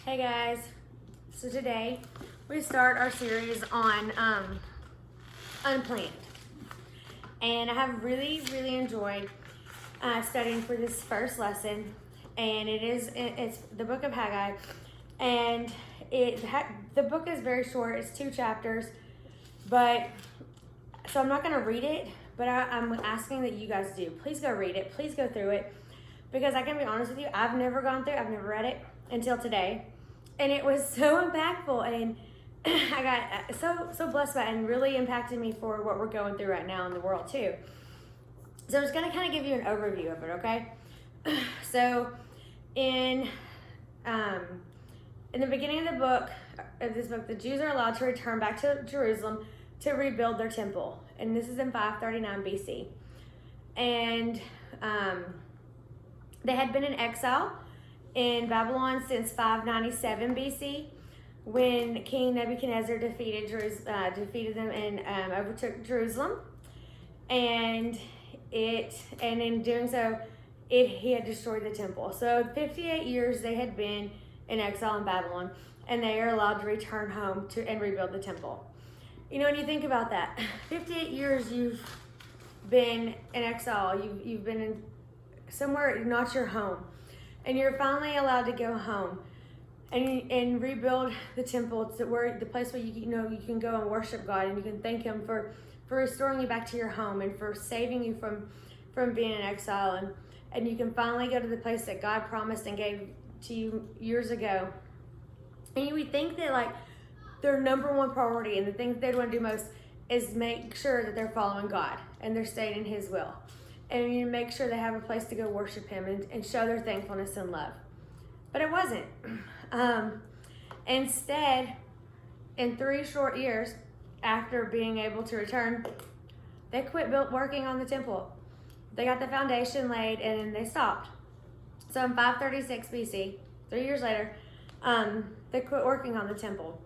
Hey guys, so today we start our series on Unplanned, and I have really enjoyed studying for this first lesson, and it's the book of Haggai, and the book is very short. It's 2 chapters, but so I'm not going to read it, but I'm asking that you guys do. Please go read it. Please go through it, because I can be honest with you, I've never read it until today. And it was so impactful, and I got so blessed by it, and really impacted me for what we're going through right now in the world too. So I'm just gonna kind of give you an overview of it, okay? So in the beginning of this book, the Jews are allowed to return back to Jerusalem to rebuild their temple, and this is in 539 BC. And they had been in exile in Babylon since 597 BC, when King Nebuchadnezzar defeated them and overtook Jerusalem, and in doing so, he had destroyed the temple. So 58 years they had been in exile in Babylon, and they are allowed to return home and rebuild the temple. You know, when you think about that, 58 years you've been in exile, you've been in somewhere not your home, and you're finally allowed to go home and rebuild the temple, the place where you can go and worship God, and you can thank Him for restoring you back to your home and for saving you from being in exile, and you can finally go to the place that God promised and gave to you years ago. And you would think that like their number one priority and the thing that they'd want to do most is make sure that they're following God and they're staying in His will. And you make sure they have a place to go worship Him and show their thankfulness and love. But it wasn't. Instead, in 3 short years after being able to return, they quit working on the temple. They got the foundation laid and they stopped. So in 536 BC, 3 years later, they quit working on the temple.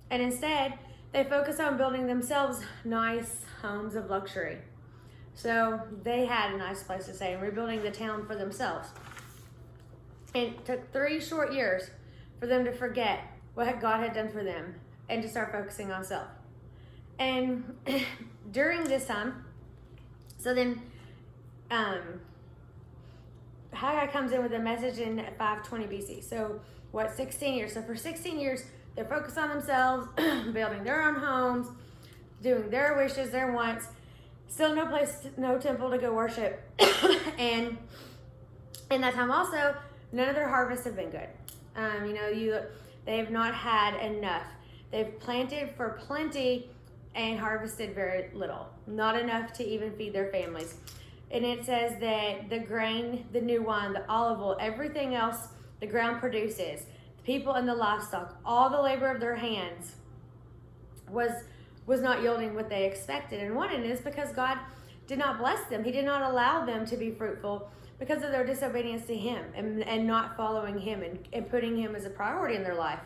And instead, they focused on building themselves nice homes of luxury. So they had a nice place to stay and rebuilding the town for themselves. It took 3 short years for them to forget what God had done for them and to start focusing on self. And during this time, so then Haggai comes in with a message in 520 BC. So 16 years? So for 16 years, they're focused on themselves, building their own homes, doing their wishes, their wants. Still no temple to go worship. And in that time also, none of their harvests have been good. They have not had enough. They've planted for plenty and harvested very little. Not enough to even feed their families. And it says that the grain, the new wine, the olive oil, everything else the ground produces, the people and the livestock, all the labor of their hands was not yielding what they expected and wanted. And it's because God did not bless them. He did not allow them to be fruitful because of their disobedience to Him and not following Him and putting Him as a priority in their life.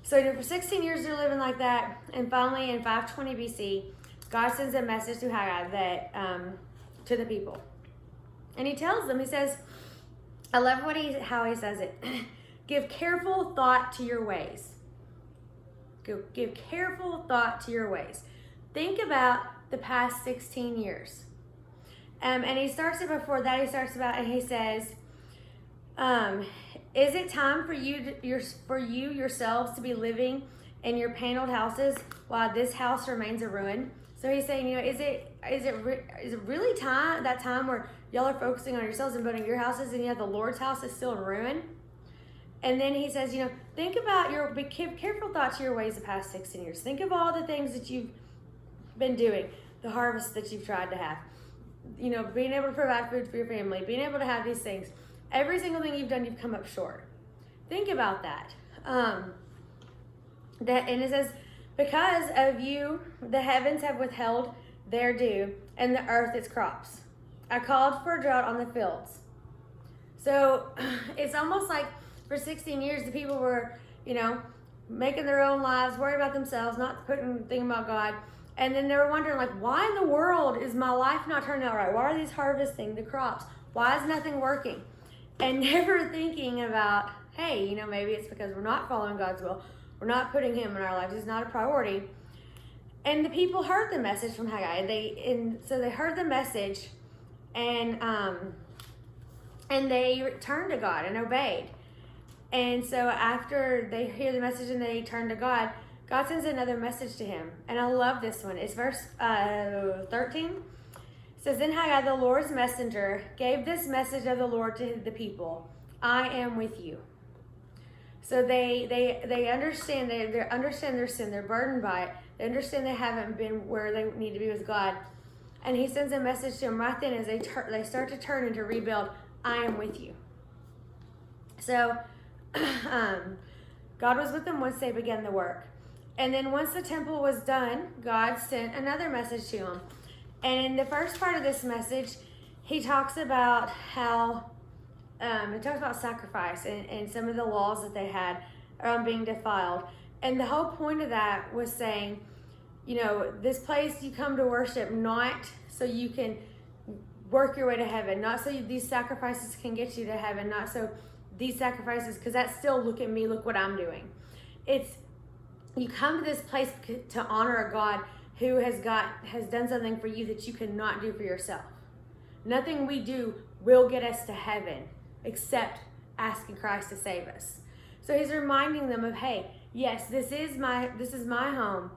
So for 16 years they're living like that, and finally in 520 BC, God sends a message to Haggai to the people. And He tells them, He says, I love how he says it, give careful thought to your ways. Give careful thought to your ways. Think about the past 16 years. And he starts it before that. He says, is it time for you yourselves to be living in your paneled houses while this house remains a ruin? So he's saying, is it really that time where y'all are focusing on yourselves and building your houses, and yet the Lord's house is still in ruin? And then he says, think about give careful thought to your ways the past 16 years. Think of all the things that you've been doing, the harvest that you've tried to have, being able to provide food for your family, being able to have these things. Every single thing you've done, you've come up short. Think about that. And it says, because of you, the heavens have withheld their dew and the earth its crops. I called for a drought on the fields. So it's almost like for 16 years, the people were, making their own lives, worried about themselves, not thinking about God. And then they were wondering, why in the world is my life not turning out right? Why are these harvesting the crops? Why is nothing working? And never thinking about, hey, maybe it's because we're not following God's will. We're not putting him in our lives. He's not a priority. And the people heard the message from Haggai. So they heard the message, and they turned to God and obeyed. And so after they hear the message and they turn to God, God sends another message to him. And I love this one. It's verse 13. It says, then Haggai, the Lord's messenger, gave this message of the Lord to the people. I am with you. So they understand, they understand their sin. They're burdened by it. They understand they haven't been where they need to be with God. And he sends a message to them right then as they start to turn and to rebuild. I am with you. So God was with them once they began the work. And then once the temple was done, God sent another message to them. And in the first part of this message, he talks about how, it talks about sacrifice and some of the laws that they had around being defiled. And the whole point of that was saying, this place you come to worship not so you can work your way to heaven, not so these sacrifices can get you to heaven, not so these sacrifices, because that's still look at me, look what I'm doing. It's you come to this place to honor a God who has done something for you that you cannot do for yourself. Nothing we do will get us to heaven except asking Christ to save us. So he's reminding them of, hey, yes, this is my home.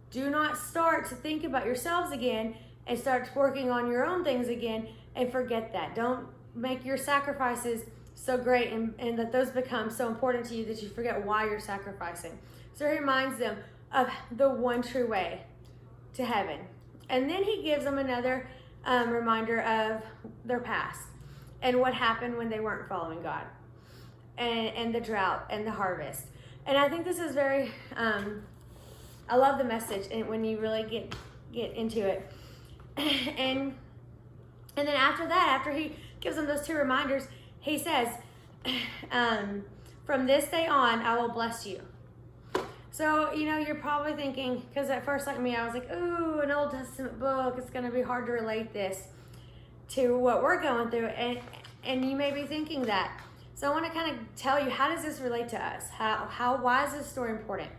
Do not start to think about yourselves again and start working on your own things again and forget that. Don't make your sacrifices so great and that those become so important to you that you forget why you're sacrificing. So he reminds them of the one true way to heaven. And then he gives them another reminder of their past and what happened when they weren't following God and the drought and the harvest. And I think this is very, I love the message and when you really get into it. And then after that, after he gives them those two reminders, he says, from this day on, I will bless you. So, you're probably thinking, because at first, like me, I was like, ooh, an Old Testament book. It's going to be hard to relate this to what we're going through. And you may be thinking that. So I want to kind of tell you, how does this relate to us? Why is this story important?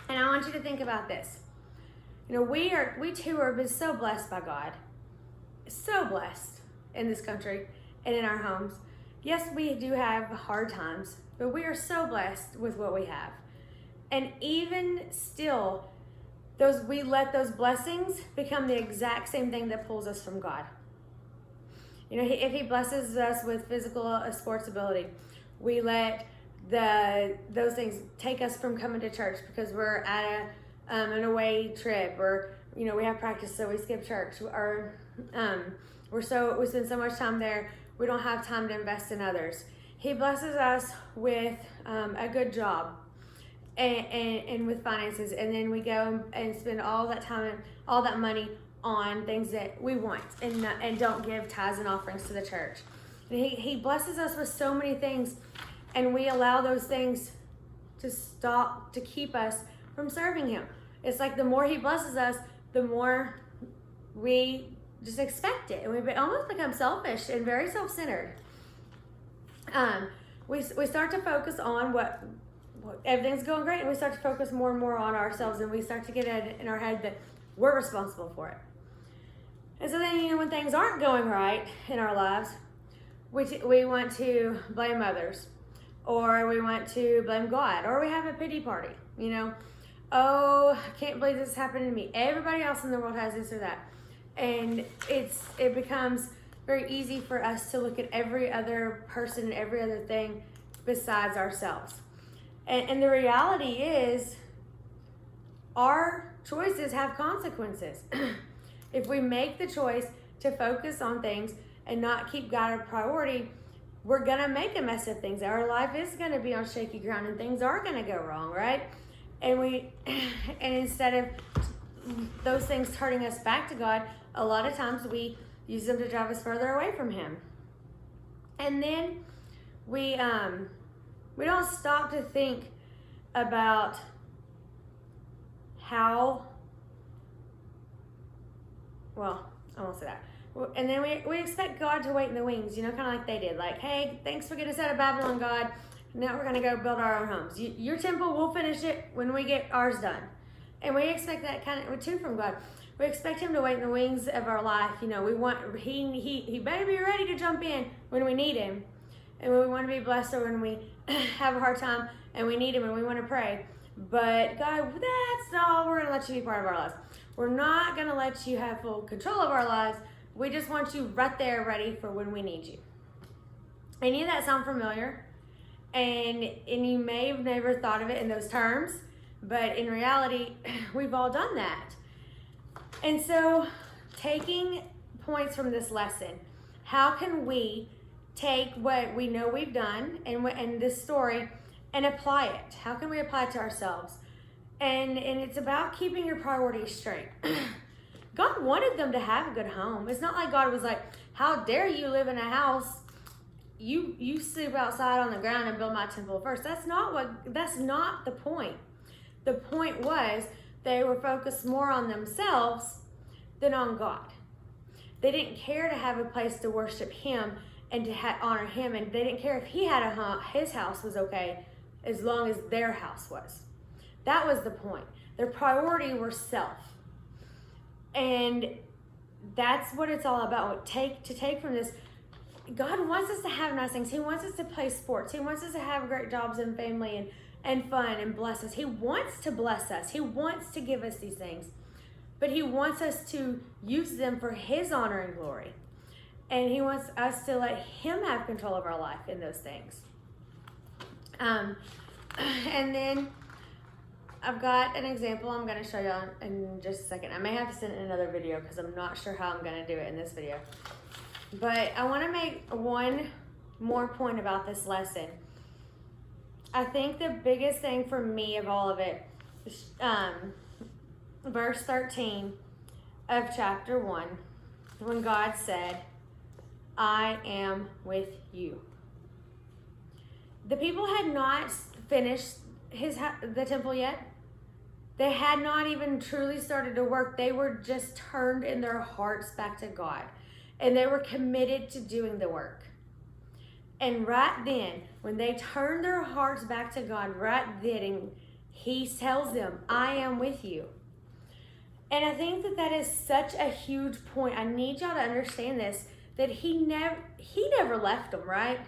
And I want you to think about this. We too have been so blessed by God. So blessed in this country and in our homes. Yes, we do have hard times, but we are so blessed with what we have. And even still, we let those blessings become the exact same thing that pulls us from God. If he blesses us with physical sports ability, we let those things take us from coming to church because we're at an away trip, or we have practice, so we skip church, or we spend so much time there, we don't have time to invest in others. He blesses us with a good job and with finances, and then we go and spend all that time and all that money on things that we want and don't give tithes and offerings to the church. And he blesses us with so many things, and we allow those things to keep us from serving him. It's like the more he blesses us, the more we just expect it, and we almost become selfish and very self-centered. We start to focus on what everything's going great, and we start to focus more and more on ourselves, and we start to get it in our head that we're responsible for it. And so then, when things aren't going right in our lives, we want to blame others, or we want to blame God, or we have a pity party. Oh, I can't believe this happened to me. Everybody else in the world has this or that. And it becomes very easy for us to look at every other person and every other thing besides ourselves. And the reality is, our choices have consequences. If we make the choice to focus on things and not keep God a priority, we're going to make a mess of things. Our life is going to be on shaky ground and things are going to go wrong, right? And instead of those things turning us back to God, a lot of times we use them to drive us further away from him. And then we don't stop to think about I won't say that. And then we expect God to wait in the wings, kind of like they did. Like, hey, thanks for getting us out of Babylon, God. Now we're going to go build our own homes. Your temple, we'll finish it when we get ours done. And we expect that kind of too from God. We expect him to wait in the wings of our life. We want, he better be ready to jump in when we need him. And when we want to be blessed or when we have a hard time and we need him and we want to pray. But God, that's not all we're going to let you be part of our lives. We're not going to let you have full control of our lives. We just want you right there ready for when we need you. Any of that sound familiar? And you may have never thought of it in those terms, but in reality, we've all done that. And so, taking points from this lesson, how can we take what we know we've done and this story and apply it? How can we apply it to ourselves? And it's about keeping your priorities straight. God wanted them to have a good home. It's not like God was like, how dare you live in a house? You sleep outside on the ground and build my temple first. That's not the point. The point was they were focused more on themselves than on God. They didn't care to have a place to worship him and to honor him, and they didn't care if he had his house was okay as long as their house was. That was the point. Their priority were self. And that's what it's all about. To take from this, God wants us to have nice things. He wants us to play sports. He wants us to have great jobs and family and fun and bless us. He wants to bless us. He wants to give us these things. But he wants us to use them for his honor and glory. And he wants us to let him have control of our life in those things. And then I've got an example I'm going to show you in just a second. I may have to send it in another video because I'm not sure how I'm going to do it in this video. But I want to make one more point about this lesson. I think the biggest thing for me of all of it, verse 13 of chapter 1, when God said, I am with you. The people had not finished the temple yet. They had not even truly started to work. They were just turned in their hearts back to God. And they were committed to doing the work. And right then, when they turned their hearts back to God, right then, he tells them, I am with you. And I think that is such a huge point. I need y'all to understand this, that he never left them, right?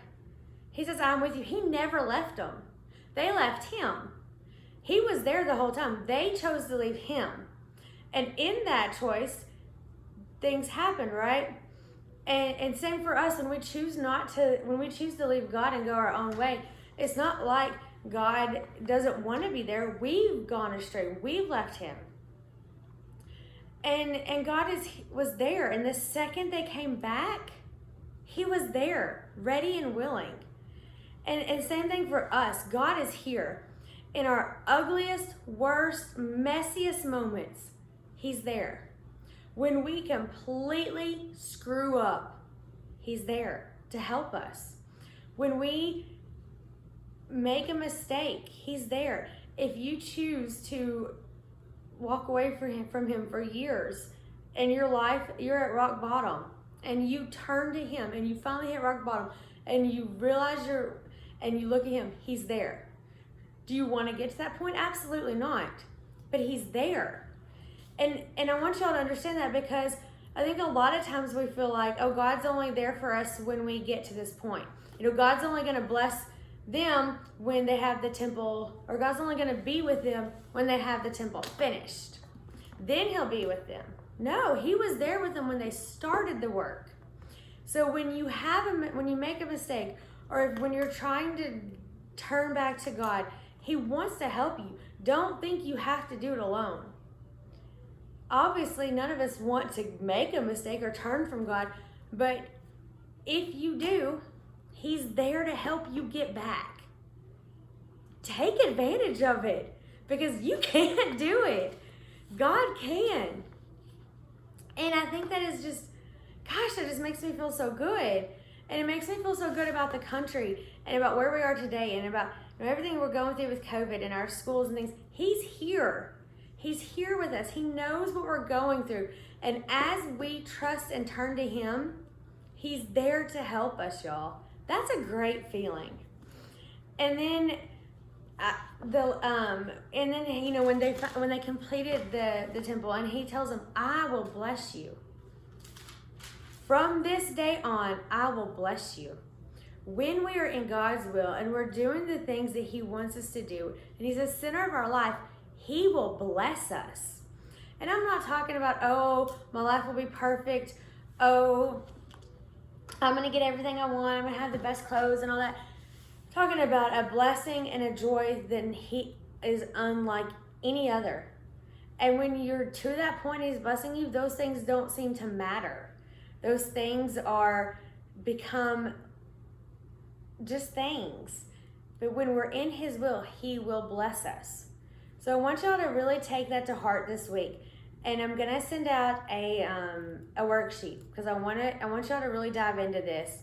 He says, I'm with you. He never left them. They left him. He was there the whole time. They chose to leave him. And in that choice, things happen, right? And same for us, when we choose to leave God and go our own way, it's not like God doesn't want to be there. We've gone astray. We've left him. And God was there. And the second they came back, he was there, ready and willing. And same thing for us. God is here. In our ugliest, worst, messiest moments, he's there. When we completely screw up, he's there to help us. When we make a mistake, he's there. If you choose to walk away from him for years in your life, you're at rock bottom, and you turn to him and you finally hit rock bottom and you realize and you look at him, he's there. Do you want to get to that point? Absolutely not. But he's there. And I want y'all to understand that, because I think a lot of times we feel like, oh, God's only there for us when we get to this point. God's only going to bless them when they have the temple, or God's only going to be with them when they have the temple finished. Then he'll be with them. No, he was there with them when they started the work. So when you make a mistake, or when you're trying to turn back to God, he wants to help you. Don't think you have to do it alone. Obviously, none of us want to make a mistake or turn from God, but if you do, he's there to help you get back. Take advantage of it, because you can't do it. God can. And I think that is just, gosh, that just makes me feel so good. And it makes me feel so good about the country and about where we are today and about everything we're going through with COVID and our schools and things. He's here. He's here with us. He knows what we're going through. And as we trust and turn to him, he's there to help us, y'all. That's a great feeling. And then when they completed the temple, and he tells them, I will bless you. From this day on, I will bless you. When we are in God's will and we're doing the things that he wants us to do, and he's the center of our life, he will bless us. And I'm not talking about, oh, my life will be perfect. Oh, I'm going to get everything I want. I'm going to have the best clothes and all that. I'm talking about a blessing and a joy that he is unlike any other. And when you're to that point, he's blessing you, those things don't seem to matter. Those things become just things. But when we're in his will, he will bless us. So I want y'all to really take that to heart this week. And I'm going to send out a worksheet because I want y'all to really dive into this.